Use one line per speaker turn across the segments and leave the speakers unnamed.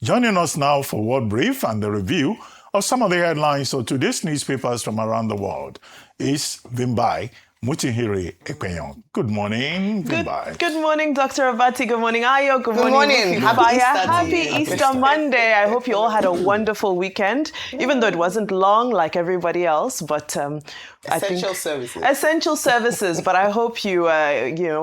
Joining us now for World Brief and the review of some of the headlines of today's newspapers from around the world is Vimbai Mutihiri Ekweyon. Good morning, Vimbai.
Good morning, Dr. Abati. Good morning, Ayo. Good morning. Happy Easter Monday. I hope you all had a wonderful weekend, even though it wasn't long like everybody else. But
Essential
services. But I hope you,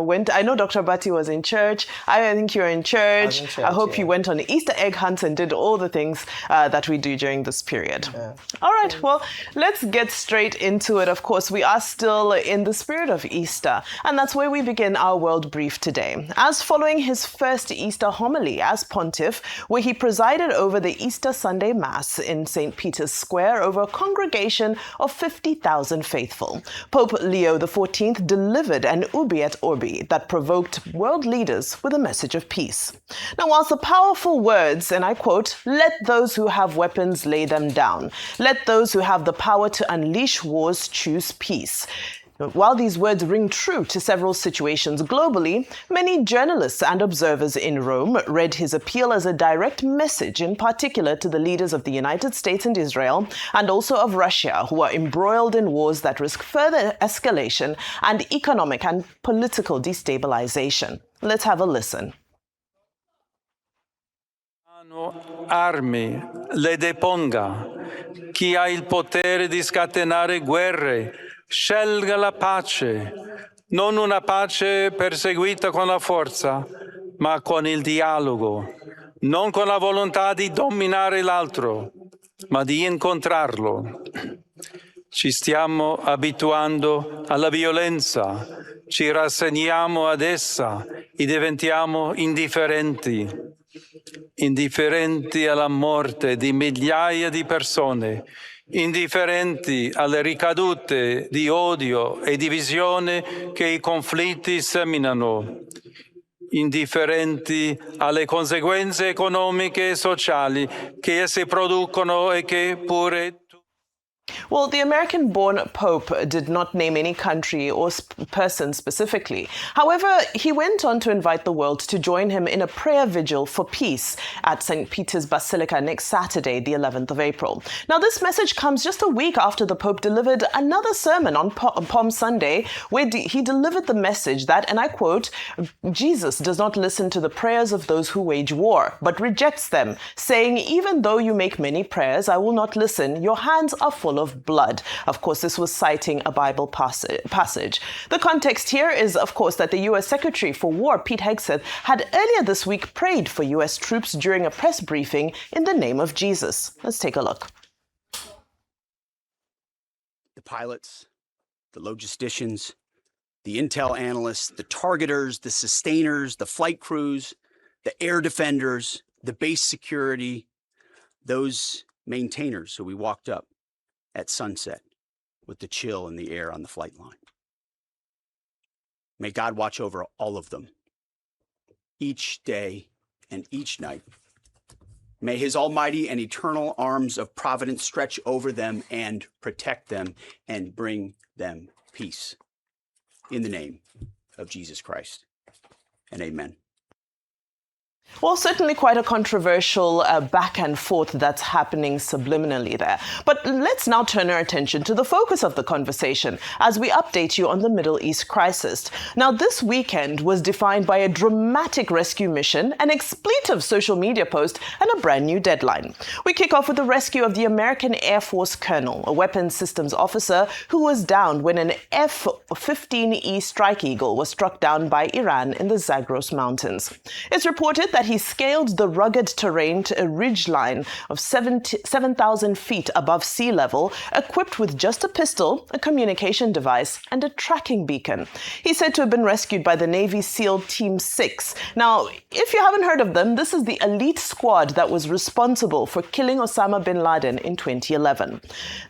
went. I know Dr. Abati was in church. I think you were in church. I hope you went on Easter egg hunts and did all the things that we do during this period. Yeah. All right. Well, let's get straight into it. Of course, we are still in the spirit of Easter, and that's where we begin our World Brief today. As following his first Easter homily as pontiff, where he presided over the Easter Sunday Mass in St. Peter's Square over a congregation of 50,000 faithful, Pope Leo XIV delivered an Urbi et Orbi that provoked world leaders with a message of peace. Now, whilst the powerful words, and I quote, "Let those who have weapons lay them down. Let those who have the power to unleash wars choose peace." While these words ring true to several situations globally, many journalists and observers in Rome read his appeal as a direct message, in particular to the leaders of the United States and Israel, and also of Russia, who are embroiled in wars that risk further escalation and economic and political destabilization. Let's have a listen.
Armi, le deponga. Chi ha il potere di scatenare guerre, scelga la pace, non una pace perseguita con la forza, ma con il dialogo, non con la volontà di dominare l'altro, ma di incontrarlo. Ci stiamo abituando alla violenza, ci rassegniamo ad essa e diventiamo indifferenti alla morte di migliaia di persone, indifferenti alle ricadute di odio e divisione che i conflitti seminano, indifferenti alle conseguenze economiche e sociali che essi producono e che pure...
Well, the American-born Pope did not name any country or person specifically. However, he went on to invite the world to join him in a prayer vigil for peace at St. Peter's Basilica next Saturday, the 11th of April. Now, this message comes just a week after the Pope delivered another sermon on Palm Sunday, where he delivered the message that, and I quote, "Jesus does not listen to the prayers of those who wage war, but rejects them, saying, 'Even though you make many prayers, I will not listen. Your hands are full of blood.'" Of course, this was citing a Bible passage. The context here is, of course, that the U.S. Secretary for War, Pete Hegseth, had earlier this week prayed for U.S. troops during a press briefing in the name of Jesus. Let's take a look.
The pilots, the logisticians, the intel analysts, the targeters, the sustainers, the flight crews, the air defenders, the base security, those maintainers who we walked up at sunset with the chill in the air on the flight line. May God watch over all of them, each day and each night. May his almighty and eternal arms of providence stretch over them and protect them and bring them peace. In the name of Jesus Christ, and amen.
Well, certainly quite a controversial back and forth that's happening subliminally there. But let's now turn our attention to the focus of the conversation as we update you on the Middle East crisis. Now, this weekend was defined by a dramatic rescue mission, an expletive social media post, and a brand new deadline. We kick off with the rescue of the American Air Force colonel, a weapons systems officer who was downed when an F-15E Strike Eagle was struck down by Iran in the Zagros Mountains. It's reported that he scaled the rugged terrain to a ridgeline of 7,000 feet above sea level, equipped with just a pistol, a communication device, and a tracking beacon. He's said to have been rescued by the Navy SEAL Team 6. Now, if you haven't heard of them, this is the elite squad that was responsible for killing Osama bin Laden in 2011.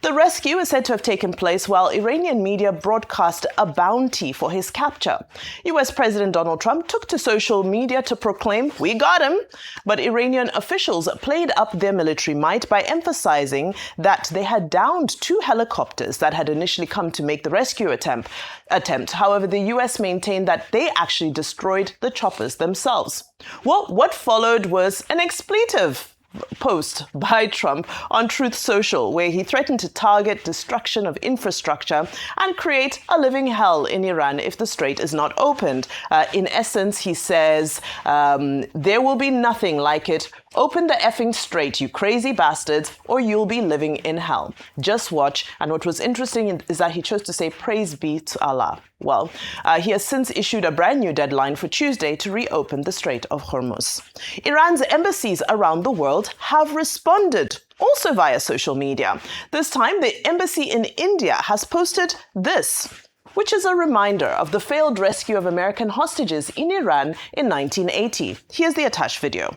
The rescue is said to have taken place while Iranian media broadcast a bounty for his capture. US President Donald Trump took to social media to proclaim, "We got him." But Iranian officials played up their military might by emphasizing that they had downed 2 helicopters that had initially come to make the rescue attempt. However, the US maintained that they actually destroyed the choppers themselves. Well, what followed was an expletive. post by Trump on Truth Social, where he threatened to target destruction of infrastructure and create a living hell in Iran if the strait is not opened. In essence, he says, there will be nothing like it. Open the effing strait, you crazy bastards, or you'll be living in hell. Just watch. And what was interesting is that he chose to say, praise be to Allah. Well, he has since issued a brand new deadline for Tuesday to reopen the Strait of Hormuz. Iran's embassies around the world have responded, also via social media. This time, the embassy in India has posted this, which is a reminder of the failed rescue of American hostages in Iran in 1980. Here's the attached video.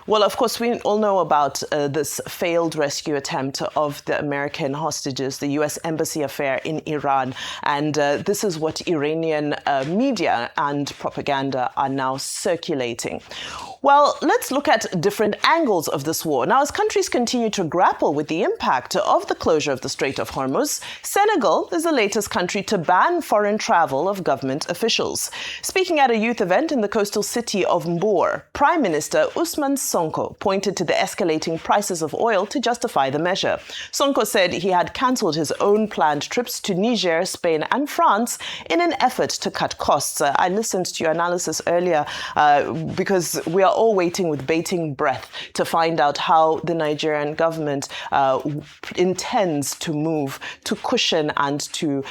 Well, of course, we all know about this failed rescue attempt of the American hostages, the U.S. Embassy affair in Iran. And this is what Iranian media and propaganda are now circulating. Well, let's look at different angles of this war. Now, as countries continue to grapple with the impact of the closure of the Strait of Hormuz, Senegal is the latest country to ban foreign travel of government officials. Speaking at a youth event in the coastal city of Mbour, Prime Minister Ousmane Sonko pointed to the escalating prices of oil to justify the measure. Sonko said he had cancelled his own planned trips to Niger, Spain and France in an effort to cut costs. I listened to your analysis earlier because we are all waiting with bated breath to find out how the Nigerian government intends to move to cushion and to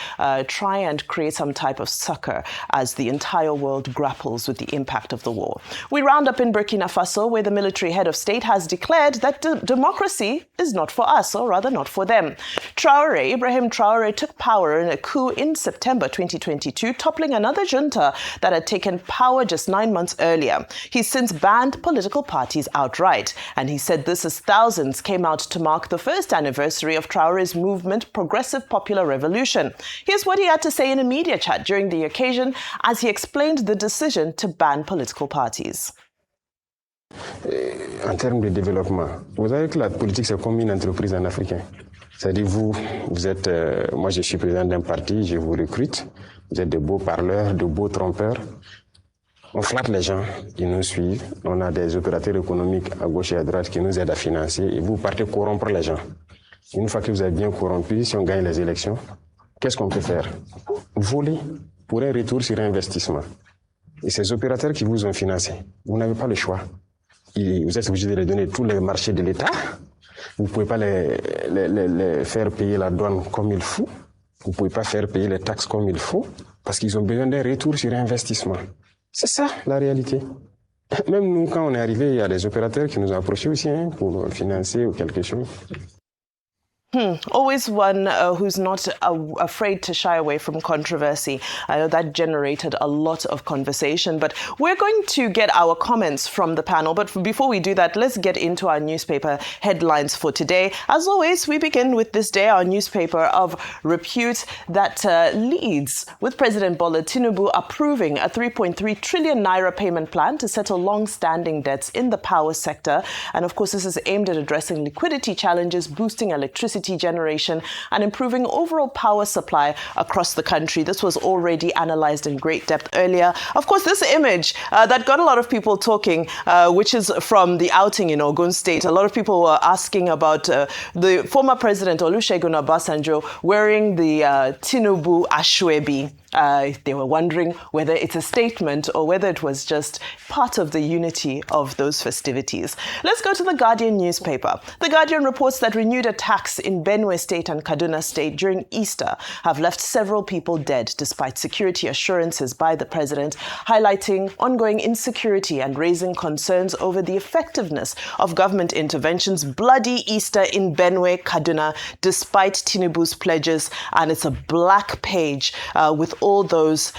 try and create some type of succor as the entire world grapples with the impact of the war. We round up in Burkina Faso, where the military head of state has declared that democracy is not for us, or rather not for them. Ibrahim Traoré took power in a coup in September 2022, toppling another junta that had taken power just 9 months earlier. He's since banned political parties outright, and he said this as thousands came out to mark the first anniversary of Traoré's movement, Progressive Popular Revolution. Here's what he had to say in a media chat during the occasion as he explained the decision to ban political parties.
En termes de développement, vous savez que la politique, c'est comme une entreprise en africain. C'est-à-dire, vous êtes, moi je suis président d'un parti, je vous recrute, vous êtes de beaux parleurs, de beaux trompeurs. On flatte les gens, ils nous suivent, on a des opérateurs économiques à gauche et à droite qui nous aident à financer, et vous partez corrompre les gens. Une fois que vous êtes bien corrompu, si on gagne les élections, qu'est-ce qu'on peut faire? Voler pour un retour sur investissement. Et ces opérateurs qui vous ont financé, vous n'avez pas le choix. Vous êtes obligé de les donner tous les marchés de l'État. Vous ne pouvez pas les faire payer la douane comme il faut. Vous ne pouvez pas faire payer les taxes comme il faut parce qu'ils ont besoin d'un retour sur investissement. C'est ça la réalité. Même nous, quand on est arrivé, il y a des opérateurs qui nous ont approchés aussi pour financer ou quelque chose.
Always one who's not afraid to shy away from controversy. I know that generated a lot of conversation, but we're going to get our comments from the panel. But before we do that, let's get into our newspaper headlines for today. As always, we begin with This Day, our newspaper of repute that leads with President Bola Tinubu approving a 3.3 trillion naira payment plan to settle long-standing debts in the power sector. And of course, this is aimed at addressing liquidity challenges, boosting electricity generation and improving overall power supply across the country. This was already analyzed in great depth earlier. Of course, this image that got a lot of people talking, which is from the outing in Ogun State. A lot of people were asking about the former president Olusegun Obasanjo wearing the Tinubu Ashwebi. They were wondering whether it's a statement or whether it was just part of the unity of those festivities. Let's go to the Guardian newspaper. The Guardian reports that renewed attacks in Benue State and Kaduna State during Easter have left several people dead, despite security assurances by the president, highlighting ongoing insecurity and raising concerns over the effectiveness of government interventions. Bloody Easter in Benue, Kaduna, despite Tinubu's pledges, and it's a black page with all those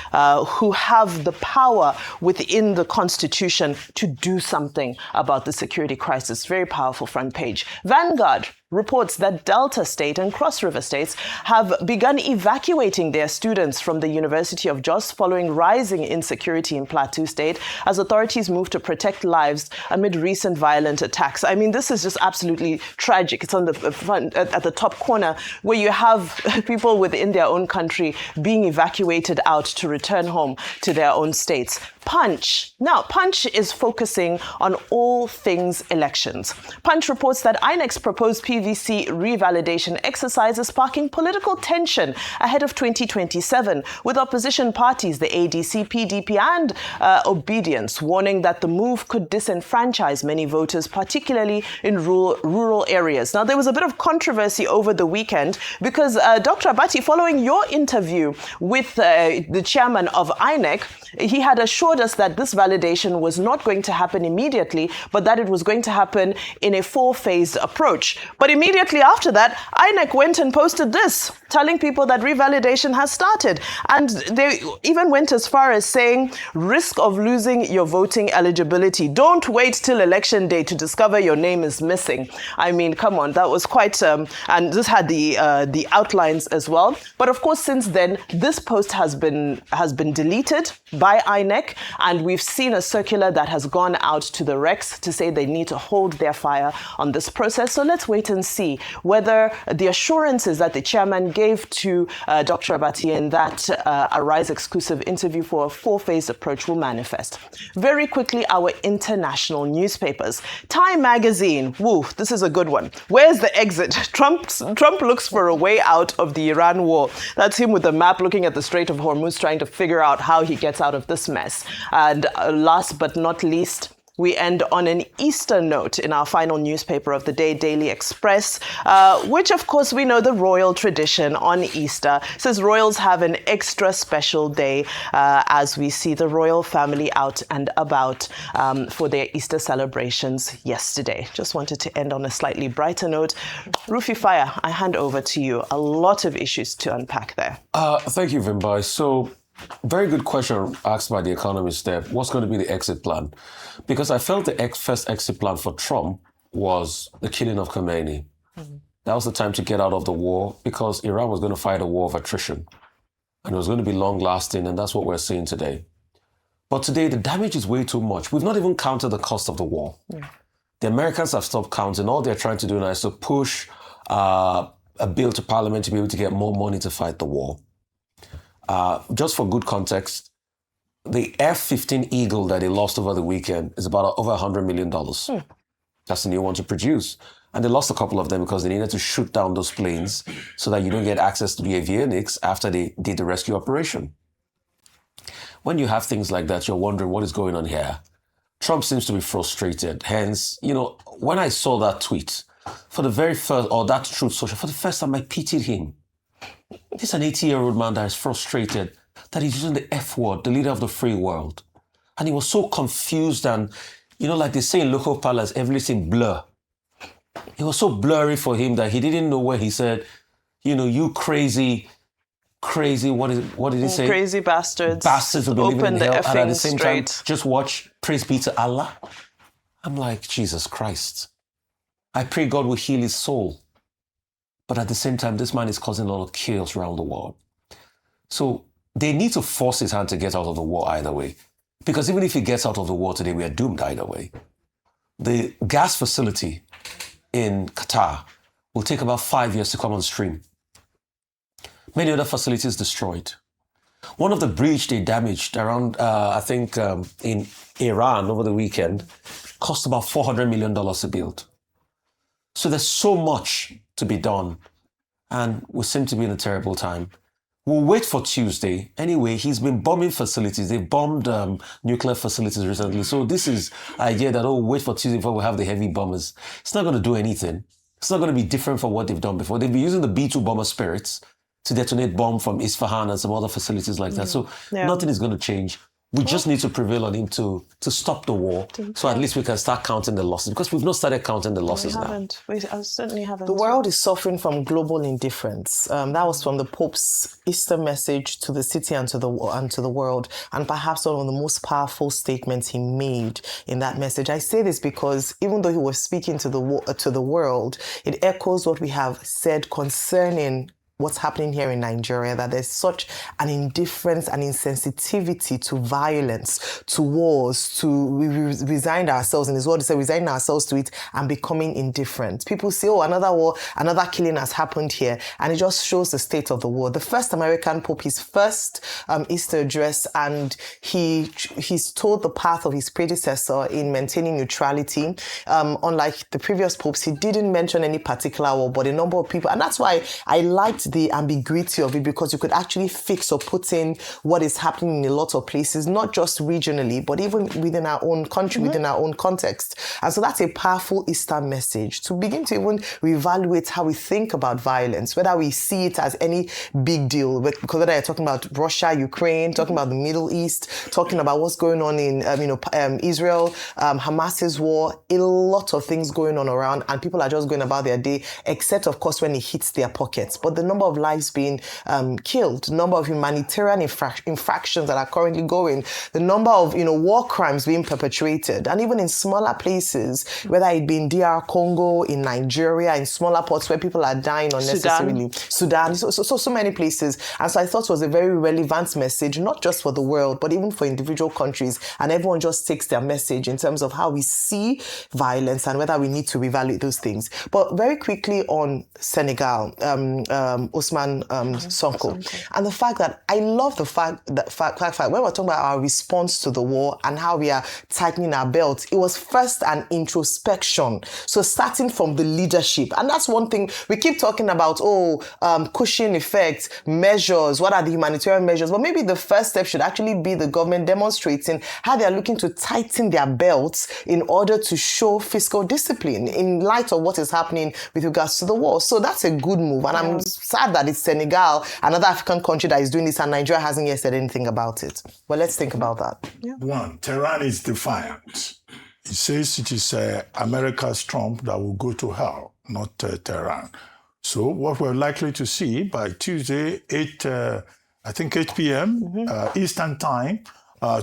who have the power within the Constitution to do something about the security crisis. Very powerful front page. Vanguard reports that Delta State and Cross River states have begun evacuating their students from the University of Jos following rising insecurity in Plateau State as authorities move to protect lives amid recent violent attacks. I mean, this is just absolutely tragic. It's on the front, at the top corner, where you have people within their own country being evacuated out to return home to their own states. Punch. Now, Punch is focusing on all things elections. Punch reports that INEC's proposed PVC revalidation exercise is sparking political tension ahead of 2027, with opposition parties, the ADC, PDP, and Obedience, warning that the move could disenfranchise many voters, particularly in rural areas. Now, there was a bit of controversy over the weekend because Dr. Abati, following your interview with the chairman of INEC, he had assured us that this validation was not going to happen immediately, but that it was going to happen in a 4-phased approach. But immediately after that, INEC went and posted this, telling people that revalidation has started. And they even went as far as saying, risk of losing your voting eligibility. Don't wait till election day to discover your name is missing. I mean, come on, that was quite, and this had the outlines as well. But of course, since then, this post has been deleted by INEC, and we've seen a circular that has gone out to the recs to say they need to hold their fire on this process. So let's wait and see whether the assurances that the chairman gave to Dr. Abati in that Arise exclusive interview for a 4-phase approach will manifest. Very quickly, our international newspapers. Time magazine, woo, this is a good one. Where's the exit? Trump looks for a way out of the Iran war. That's him with the map looking at the Strait of Hormuz, trying to figure out how he gets out of this mess. And last but not least, we end on an Easter note in our final newspaper of the day, Daily Express, which, of course, we know the royal tradition on Easter says royals have an extra special day as we see the royal family out and about for their Easter celebrations yesterday. Just wanted to end on a slightly brighter note. Rufi Fire, I hand over to you. A lot of issues to unpack there.
Thank you, Vimbai. So, very good question asked by the Economist there. What's going to be the exit plan? Because I felt the first exit plan for Trump was the killing of Khomeini. Mm-hmm. That was the time to get out of the war because Iran was going to fight a war of attrition. And it was going to be long-lasting, and that's what we're seeing today. But today, the damage is way too much. We've not even counted the cost of the war. Yeah. The Americans have stopped counting. All they're trying to do now is to push a bill to Parliament to be able to get more money to fight the war. Just for good context, the F-15 Eagle that they lost over the weekend is about over $100 million. That's the new one to produce. And they lost a couple of them because they needed to shoot down those planes so that you don't get access to the avionics after they did the rescue operation. When you have things like that, you're wondering what is going on here. Trump seems to be frustrated. Hence, when I saw that tweet, for the very first, or that Truth Social, for the first time, I pitied him. This is an 80-year-old man that is frustrated that he's using the F word, the leader of the free world. And he was so confused and, like they say in local parlance, everything blur. It was so blurry for him that he didn't know where he said, you crazy, what did he say?
Crazy bastards.
Bastards will be living in hell. And at the same
straight.
time, just watch, praise be to Allah. I'm like, Jesus Christ. I pray God will heal his soul. But at the same time, this man is causing a lot of chaos around the world. So they need to force his hand to get out of the war either way. Because even if he gets out of the war today, we are doomed either way. The gas facility in Qatar will take about 5 years to come on stream. Many other facilities destroyed. One of the bridge they damaged around, in Iran over the weekend cost about $400 million to build. So there's so much to be done. And we seem to be in a terrible time. We'll wait for Tuesday. Anyway, he's been bombing facilities. They've bombed nuclear facilities recently. So this is idea that, wait for Tuesday before we have the heavy bombers. It's not going to do anything. It's not going to be different from what they've done before. They've been using the B-2 bomber spirits to detonate bomb from Isfahan and some other facilities like that. So nothing is going to change. We just need to prevail on him to stop the war, so at least we can start counting the losses, because we've not started counting the losses now.
We certainly haven't.
The world is suffering from global indifference. That was from the Pope's Easter message to the city and to the world, and perhaps one of the most powerful statements he made in that message. I say this because even though he was speaking to the world, it echoes what we have said concerning what's happening here in Nigeria, that there's such an indifference and insensitivity to violence, to wars, we resigned ourselves, in his word, he said, resigning ourselves to it and becoming indifferent. People say, another war, another killing has happened here, and it just shows the state of the war. The first American Pope, his first Easter address, and he's told the path of his predecessor in maintaining neutrality. Unlike the previous popes, he didn't mention any particular war, but a number of people, and that's why I liked the ambiguity of it, because you could actually fix or put in what is happening in a lot of places, not just regionally, but even within our own country, within our own context. And so that's a powerful Easter message, to begin to even reevaluate how we think about violence, whether we see it as any big deal, because whether you're talking about Russia, Ukraine, talking about the Middle East, talking about what's going on in Israel, Hamas's war, a lot of things going on around, and people are just going about their day, except of course when it hits their pockets. But the number of lives being killed, the number of humanitarian infractions that are currently going, the number of war crimes being perpetrated, and even in smaller places, whether it be in DR Congo, in Nigeria, in smaller ports where people are dying unnecessarily, Sudan, so many places. And so I thought it was a very relevant message, not just for the world, but even for individual countries, and everyone just takes their message in terms of how we see violence and whether we need to reevaluate those things. But very quickly on Senegal, Ousmane Sonko, and the fact that I love the fact when we're talking about our response to the war and how we are tightening our belts, it was first an introspection. So starting from the leadership, and that's one thing we keep talking about. Cushion effect measures. What are the humanitarian measures? But maybe the first step should actually be the government demonstrating how they are looking to tighten their belts in order to show fiscal discipline in light of what is happening with regards to the war. So that's a good move, and I'm sad that it's Senegal, another African country, that is doing this, and Nigeria hasn't yet said anything about it. Well, let's think about that.
One, Tehran is defiant. It says it is America's Trump that will go to hell, not Tehran. So what we're likely to see by Tuesday, 8 p.m. Eastern Time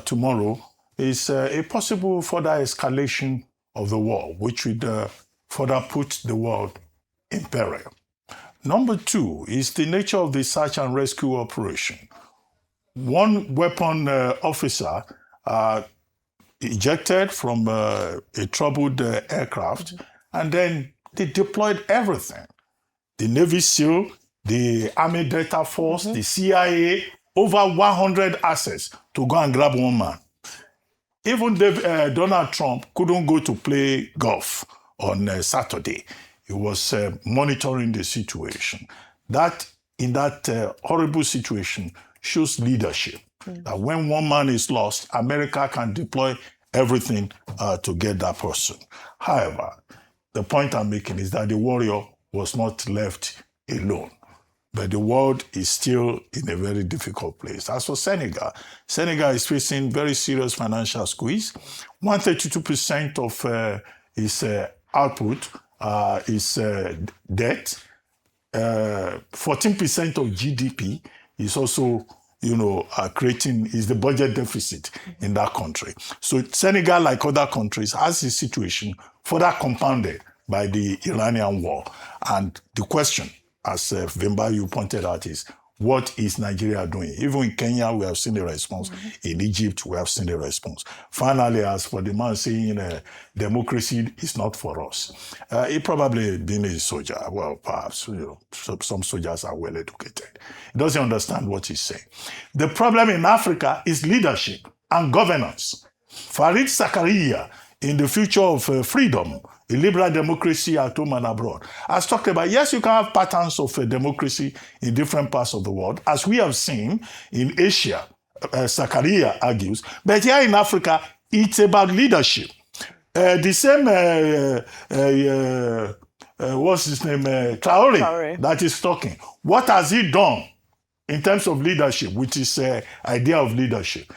tomorrow, is a possible further escalation of the war, which would further put the world in peril. Number two is the nature of the search and rescue operation. One weapon officer ejected from a troubled aircraft, and then they deployed everything. The Navy SEAL, the Army Delta Force, the CIA, over 100 assets to go and grab one man. Even Donald Trump couldn't go to play golf on Saturday. He was monitoring the situation. That, in that horrible situation, shows leadership. That when one man is lost, America can deploy everything to get that person. However, the point I'm making is that the warrior was not left alone. But the world is still in a very difficult place. As for Senegal, Senegal is facing very serious financial squeeze. 132% of its output is debt. 14% of GDP is also, is the budget deficit in that country. So Senegal, like other countries, has a situation further compounded by the Iranian war. And the question, as Vimba, you pointed out, is what is Nigeria doing? Even in Kenya, we have seen the response. In Egypt, we have seen the response. Finally, as for the man saying democracy is not for us, he probably been a soldier. Well, perhaps some soldiers are well educated. He doesn't understand what he's saying. The problem in Africa is leadership and governance. Farid Zakaria, in the future of freedom, a liberal democracy at home and abroad. As talked about, yes, you can have patterns of a democracy in different parts of the world, as we have seen in Asia, Zakaria argues, but here in Africa, it's about leadership. The same, what's his name, Traore, that is talking. What has he done in terms of leadership, with his idea of leadership?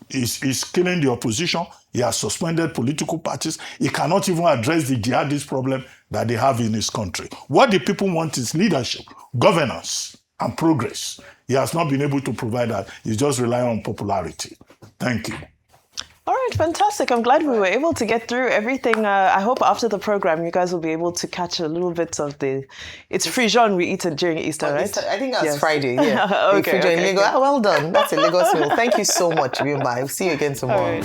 He's killing the opposition. He has suspended political parties. He cannot even address the jihadist problem that they have in his country. What the people want is leadership, governance, and progress. He has not been able to provide that. He's just relying on popularity. Thank you.
All right, fantastic. I'm glad we were able to get through everything. I hope after the program, you guys will be able to catch a little bit of it's frijon we eat it during Easter, right?
Easter, I think that's Friday, yeah.
Okay.
In Lagos. Well done. That's a Lagos meal. Thank you so much, Bimba. I'll see you again tomorrow.